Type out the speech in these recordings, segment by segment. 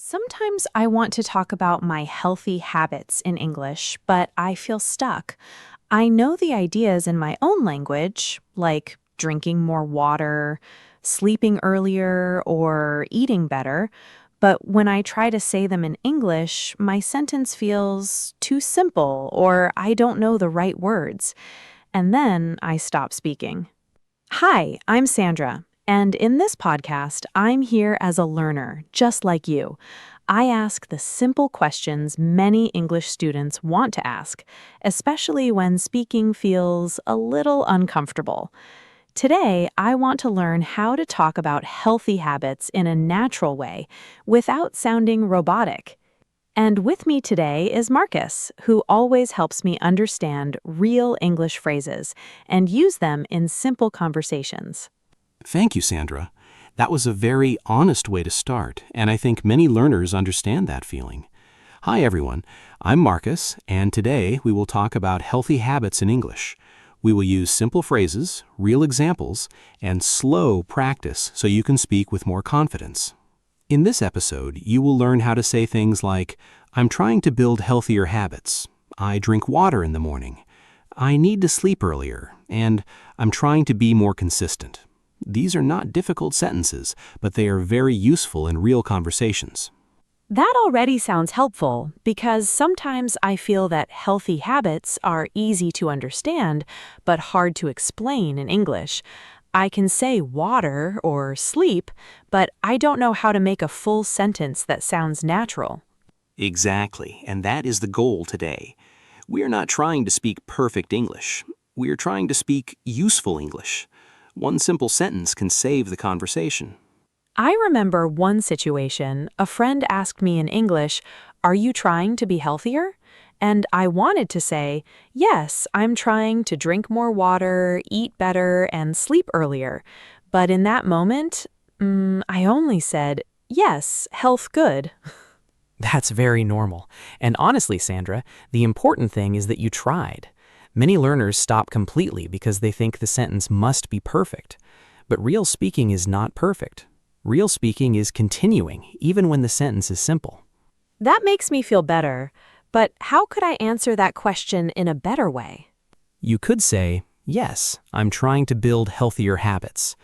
Sometimes I want to talk about my healthy habits in English, but I feel stuck. I know the ideas in my own language, like drinking more water, sleeping earlier, or eating better, but when I try to say them in English, my sentence feels too simple or I don't know the right words, and then I stop speaking. Hi, I'm Sandra, and in this podcast, I'm here as a learner, just like you. I ask the simple questions many English students want to ask, especially when speaking feels a little uncomfortable. Today, I want to learn how to talk about healthy habits in a natural way without sounding robotic. And with me today is Marcus, who always helps me understand real English phrases and use them in simple conversations. Thank you, Sandra. That was a very honest way to start, and I think many learners understand that feeling. Hi, everyone. I'm Marcus, and today we will talk about healthy habits in English. We will use simple phrases, real examples, and slow practice so you can speak with more confidence. In this episode, you will learn how to say things like, I'm trying to build healthier habits. I drink water in the morning. I need to sleep earlier, and I'm trying to be more consistent. These are not difficult sentences, but they are very useful in real conversations. That already sounds helpful because sometimes I feel that healthy habits are easy to understand but hard to explain in English. I can say water or sleep, but I don't know how to make a full sentence that sounds natural. Exactly, and that is the goal today. We are not trying to speak perfect English. We are trying to speak useful English. One simple sentence can save the conversation. I remember one situation. A friend asked me in English, "Are you trying to be healthier?" And I wanted to say, "Yes, I'm trying to drink more water, eat better, and sleep earlier." But in that moment, I only said, "Yes, health good." That's very normal. And honestly, Sandra, the important thing is that you tried. Many learners stop completely because they think the sentence must be perfect. But real speaking is not perfect. Real speaking is continuing, even when the sentence is simple. That makes me feel better. But how could I answer that question in a better way? You could say, yes, I'm trying to build healthier habits.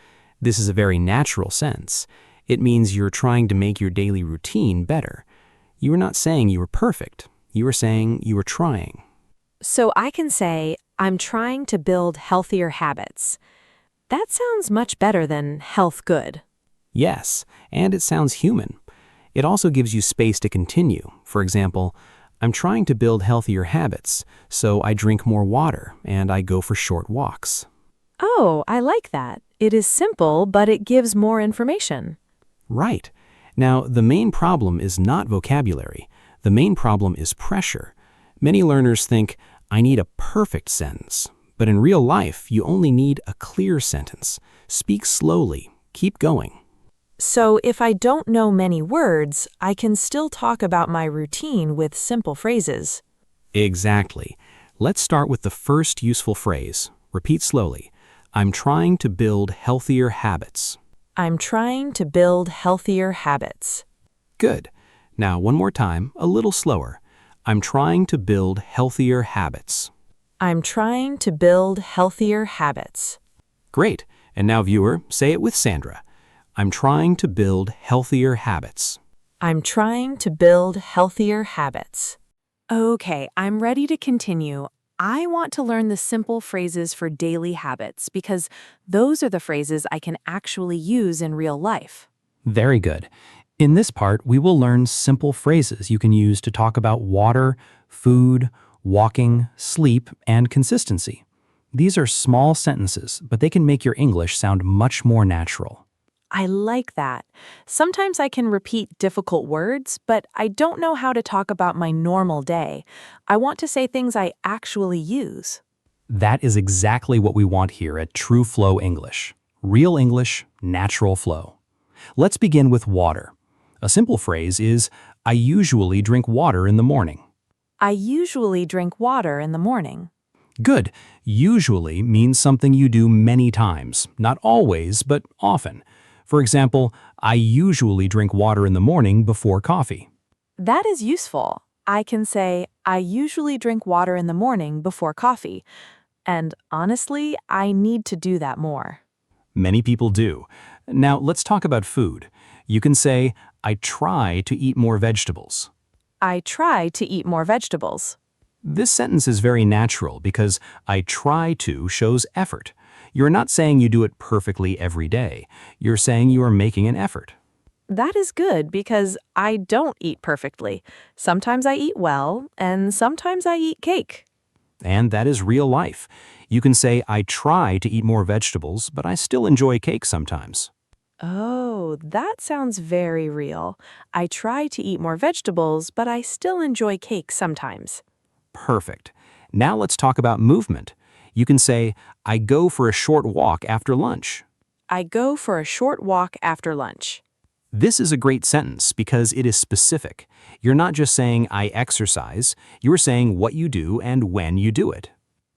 This is a very natural sense. It means you're trying to make your daily routine better. You are not saying you are perfect. You are saying you are trying. So I can say, I'm trying to build healthier habits. That sounds much better than health good. Yes, and it sounds human. It also gives you space to continue. For example, I'm trying to build healthier habits, so I drink more water and I go for short walks. Oh, I like that. It is simple, but it gives more information. Right. Now, the main problem is not vocabulary. The main problem is pressure. Many learners think, I need a perfect sentence. But in real life, you only need a clear sentence. Speak slowly. Keep going. So if I don't know many words, I can still talk about my routine with simple phrases. Exactly. Let's start with the first useful phrase. Repeat slowly. I'm trying to build healthier habits. I'm trying to build healthier habits. Good. Now, one more time, a little slower. I'm trying to build healthier habits. I'm trying to build healthier habits. Great. And now, viewer, say it with Sandra. I'm trying to build healthier habits. I'm trying to build healthier habits. Okay, I'm ready to continue. I want to learn the simple phrases for daily habits because those are the phrases I can actually use in real life. Very good. In this part, we will learn simple phrases you can use to talk about water, food, walking, sleep, and consistency. These are small sentences, but they can make your English sound much more natural. I like that. Sometimes I can repeat difficult words, but I don't know how to talk about my normal day. I want to say things I actually use. That is exactly what we want here at True Flow English. Real English, natural flow. Let's begin with water. A simple phrase is, I usually drink water in the morning. I usually drink water in the morning. Good. Usually means something you do many times, not always, but often. For example, I usually drink water in the morning before coffee. That is useful. I can say, I usually drink water in the morning before coffee. And honestly, I need to do that more. Many people do. Now, let's talk about food. You can say, I try to eat more vegetables. I try to eat more vegetables. This sentence is very natural because I try to shows effort. You're not saying you do it perfectly every day. You're saying you are making an effort. That is good because I don't eat perfectly. Sometimes I eat well, and sometimes I eat cake. And that is real life. You can say, I try to eat more vegetables, but I still enjoy cake sometimes. Oh, that sounds very real. I try to eat more vegetables, but I still enjoy cake sometimes. Perfect. Now let's talk about movement. You can say, I go for a short walk after lunch. I go for a short walk after lunch. This is a great sentence because it is specific. You're not just saying, I exercise. You're saying what you do and when you do it.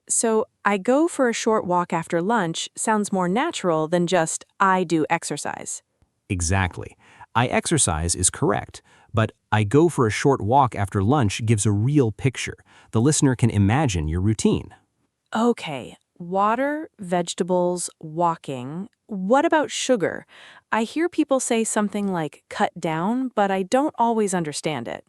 So, I go for a short walk after lunch sounds more natural than just I do exercise. Exactly. I exercise is correct, but I go for a short walk after lunch gives a real picture. The listener can imagine your routine. Okay, water, vegetables, walking. What about sugar? I hear people say something like cut down, but I don't always understand it.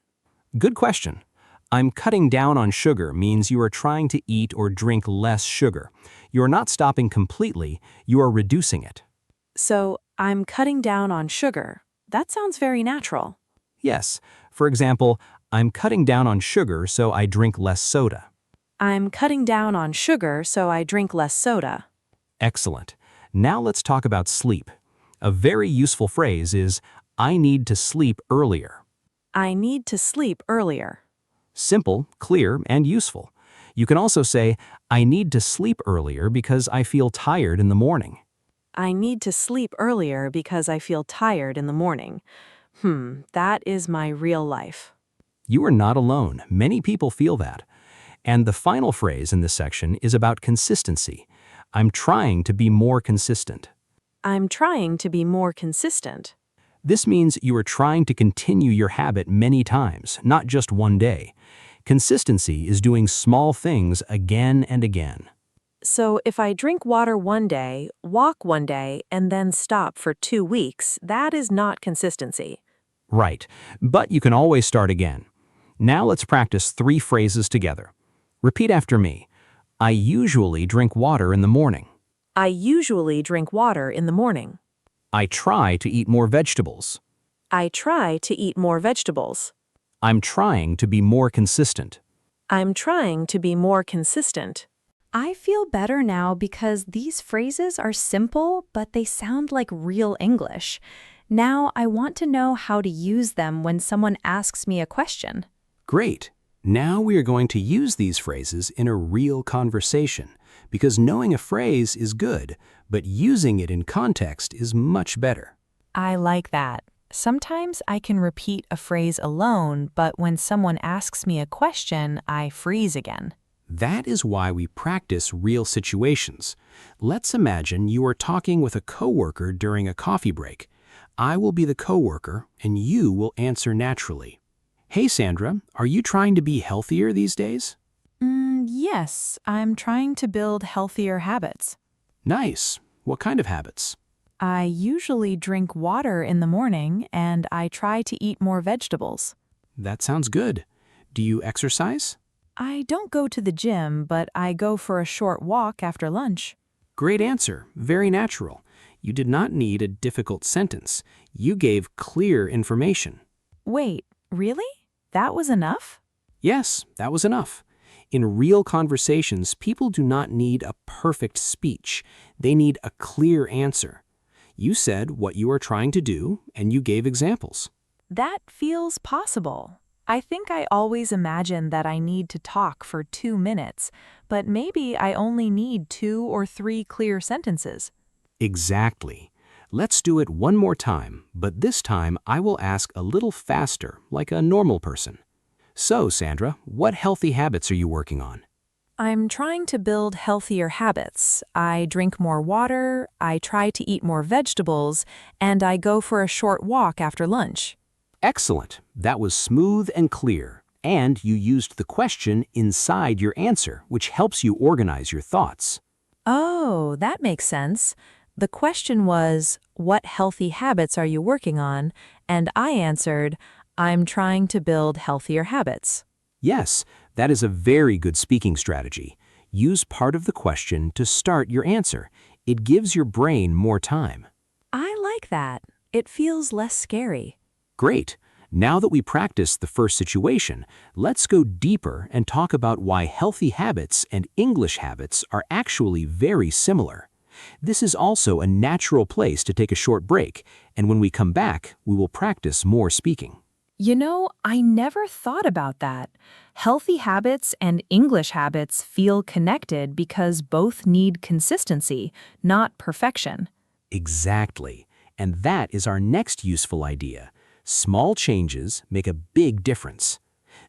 Good question. I'm cutting down on sugar means you are trying to eat or drink less sugar. You are not stopping completely, you are reducing it. So, I'm cutting down on sugar. That sounds very natural. Yes. For example, I'm cutting down on sugar so I drink less soda. I'm cutting down on sugar so I drink less soda. Excellent. Now let's talk about sleep. A very useful phrase is, I need to sleep earlier. I need to sleep earlier. Simple, clear, and useful. You can also say, I need to sleep earlier because I feel tired in the morning. I need to sleep earlier because I feel tired in the morning. That is my real life. You are not alone. Many people feel that. And the final phrase in this section is about consistency. I'm trying to be more consistent. I'm trying to be more consistent. This means you are trying to continue your habit many times, not just one day. Consistency is doing small things again and again. So if I drink water one day, walk one day, and then stop for 2 weeks, that is not consistency. Right, but you can always start again. Now let's practice 3 phrases together. Repeat after me. I usually drink water in the morning. I usually drink water in the morning. I try to eat more vegetables. I try to eat more vegetables. I'm trying to be more consistent. I'm trying to be more consistent. I feel better now because these phrases are simple, but they sound like real English. Now I want to know how to use them when someone asks me a question. Great. Now we are going to use these phrases in a real conversation, because knowing a phrase is good, but using it in context is much better. I like that. Sometimes I can repeat a phrase alone, but when someone asks me a question, I freeze again. That is why we practice real situations. Let's imagine you are talking with a coworker during a coffee break. I will be the coworker, and you will answer naturally. Hey Sandra, are you trying to be healthier these days? Yes, I'm trying to build healthier habits. Nice. What kind of habits? I usually drink water in the morning, and I try to eat more vegetables. That sounds good. Do you exercise? I don't go to the gym, but I go for a short walk after lunch. Great answer. Very natural. You did not need a difficult sentence. You gave clear information. Wait, really? That was enough? Yes, that was enough. In real conversations, people do not need a perfect speech. They need a clear answer. You said what you are trying to do, and you gave examples. That feels possible. I think I always imagine that I need to talk for 2 minutes, but maybe I only need 2 or 3 clear sentences. Exactly. Let's do it one more time, but this time I will ask a little faster, like a normal person. So, Sandra, what healthy habits are you working on? I'm trying to build healthier habits. I drink more water, I try to eat more vegetables, and I go for a short walk after lunch. Excellent. That was smooth and clear. And you used the question inside your answer, which helps you organize your thoughts. Oh, that makes sense. The question was, what healthy habits are you working on? And I answered, I'm trying to build healthier habits. Yes, that is a very good speaking strategy. Use part of the question to start your answer. It gives your brain more time. I like that. It feels less scary. Great. Now that we practiced the first situation, let's go deeper and talk about why healthy habits and English habits are actually very similar. This is also a natural place to take a short break, and when we come back, we will practice more speaking. You know, I never thought about that. Healthy habits and English habits feel connected because both need consistency, not perfection. Exactly. And that is our next useful idea. Small changes make a big difference.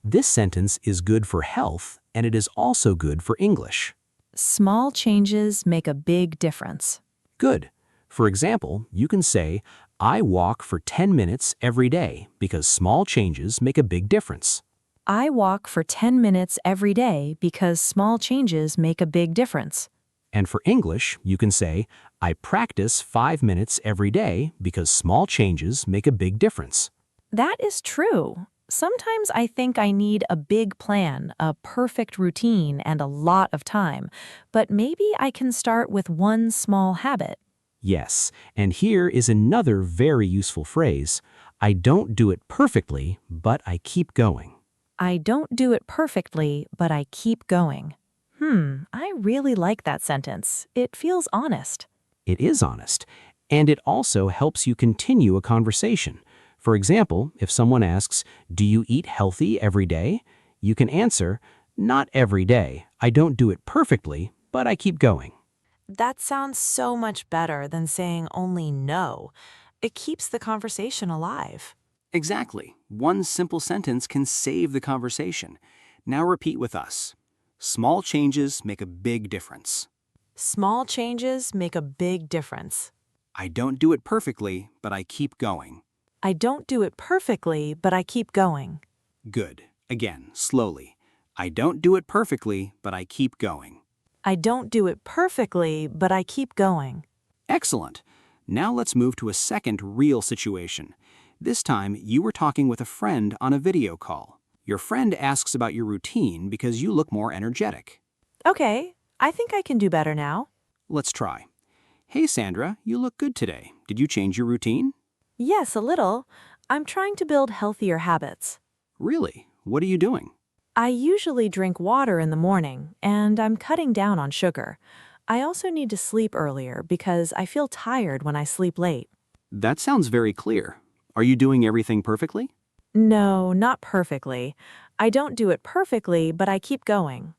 This sentence is good for health, and it is also good for English. Small changes make a big difference. Good. For example, you can say, I walk for 10 minutes every day because small changes make a big difference. I walk for 10 minutes every day because small changes make a big difference. And for English, you can say, I practice 5 minutes every day because small changes make a big difference. That is true. Sometimes I think I need a big plan, a perfect routine, and a lot of time. But maybe I can start with one small habit. Yes, and here is another very useful phrase. I don't do it perfectly, but I keep going. I don't do it perfectly, but I keep going. I really like that sentence. It feels honest. It is honest, and it also helps you continue a conversation. For example, if someone asks, do you eat healthy every day? You can answer, not every day. I don't do it perfectly, but I keep going. That sounds so much better than saying only no. It keeps the conversation alive. Exactly. One simple sentence can save the conversation. Now repeat with us. Small changes make a big difference. Small changes make a big difference. I don't do it perfectly, but I keep going. I don't do it perfectly, but I keep going. Good. Again, slowly. I don't do it perfectly, but I keep going. I don't do it perfectly, but I keep going. Excellent. Now let's move to a second real situation. This time, you were talking with a friend on a video call. Your friend asks about your routine because you look more energetic. Okay, I think I can do better now. Let's try. Hey Sandra, you look good today. Did you change your routine? Yes, a little. I'm trying to build healthier habits. Really? What are you doing? I usually drink water in the morning, and I'm cutting down on sugar. I also need to sleep earlier because I feel tired when I sleep late. That sounds very clear. Are you doing everything perfectly? No, not perfectly. I don't do it perfectly, but I keep going.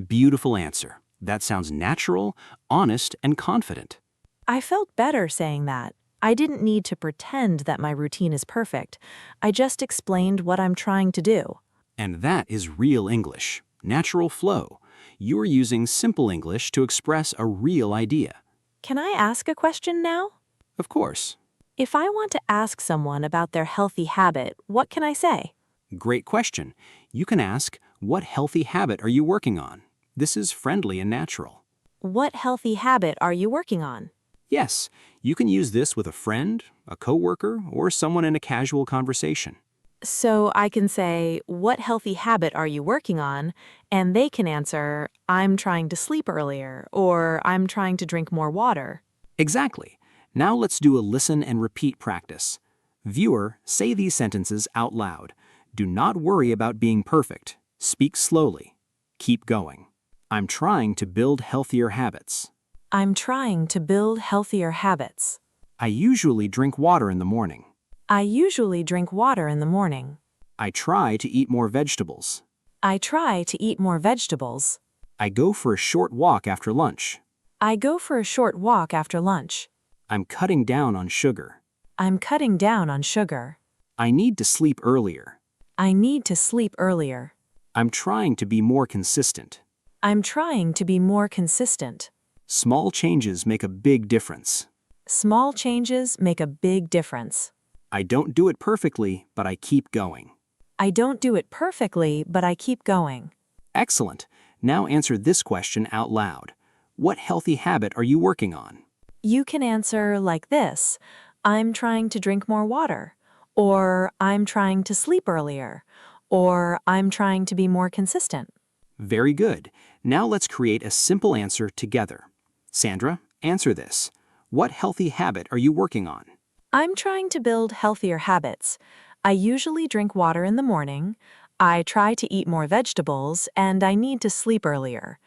Beautiful answer. That sounds natural, honest, and confident. I felt better saying that. I didn't need to pretend that my routine is perfect. I just explained what I'm trying to do. And that is real English, natural flow. You're using simple English to express a real idea. Can I ask a question now? Of course. If I want to ask someone about their healthy habit, what can I say? Great question. You can ask, what healthy habit are you working on? This is friendly and natural. What healthy habit are you working on? Yes, you can use this with a friend, a coworker, or someone in a casual conversation. So I can say, what healthy habit are you working on? And they can answer, I'm trying to sleep earlier, or I'm trying to drink more water. Exactly. Now let's do a listen and repeat practice. Viewer, say these sentences out loud. Do not worry about being perfect. Speak slowly. Keep going. I'm trying to build healthier habits. I'm trying to build healthier habits. I usually drink water in the morning. I usually drink water in the morning. I try to eat more vegetables. I try to eat more vegetables. I go for a short walk after lunch. I go for a short walk after lunch. I'm cutting down on sugar. I'm cutting down on sugar. I need to sleep earlier. I need to sleep earlier. I'm trying to be more consistent. I'm trying to be more consistent. Small changes make a big difference. Small changes make a big difference. I don't do it perfectly, but I keep going. I don't do it perfectly, but I keep going. Excellent. Now answer this question out loud. What healthy habit are you working on? You can answer like this: I'm trying to drink more water, or I'm trying to sleep earlier, or I'm trying to be more consistent. Very good. Now let's create a simple answer together. Sandra, answer this. What healthy habit are you working on? I'm trying to build healthier habits. I usually drink water in the morning, I try to eat more vegetables, and I need to sleep earlier.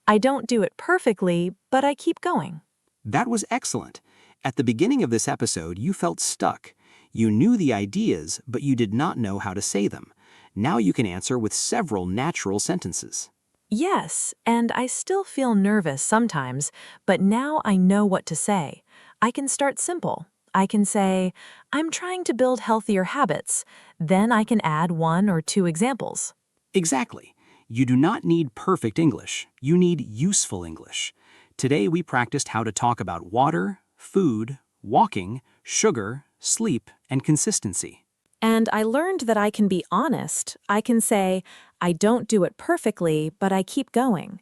I don't do it perfectly, but I keep going. That was excellent. At the beginning of this episode, you felt stuck. You knew the ideas, but you did not know how to say them. Now you can answer with several natural sentences. Yes, and I still feel nervous sometimes, but now I know what to say. I can start simple. I can say, I'm trying to build healthier habits. Then I can add 1 or 2 examples. Exactly. You do not need perfect English. You need useful English. Today we practiced how to talk about water, food, walking, sugar, sleep, and consistency. And I learned that I can be honest. I can say, I don't do it perfectly, but I keep going.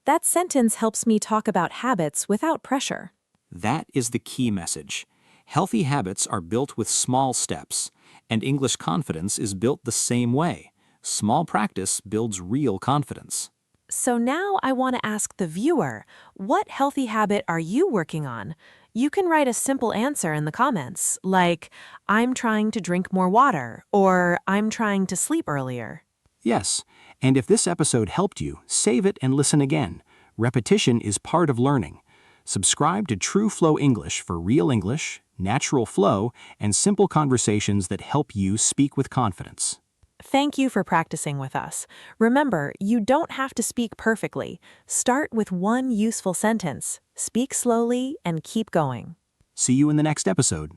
That sentence helps me talk about habits without pressure. That is the key message. Healthy habits are built with small steps, and English confidence is built the same way. Small practice builds real confidence. So now I want to ask the viewer, what healthy habit are you working on? You can write a simple answer in the comments, like, I'm trying to drink more water, or I'm trying to sleep earlier. Yes, and if this episode helped you, save it and listen again. Repetition is part of learning. Subscribe to True Flow English for real English, natural flow, and simple conversations that help you speak with confidence. Thank you for practicing with us. Remember, you don't have to speak perfectly. Start with 1 useful sentence, speak slowly, and keep going. See you in the next episode.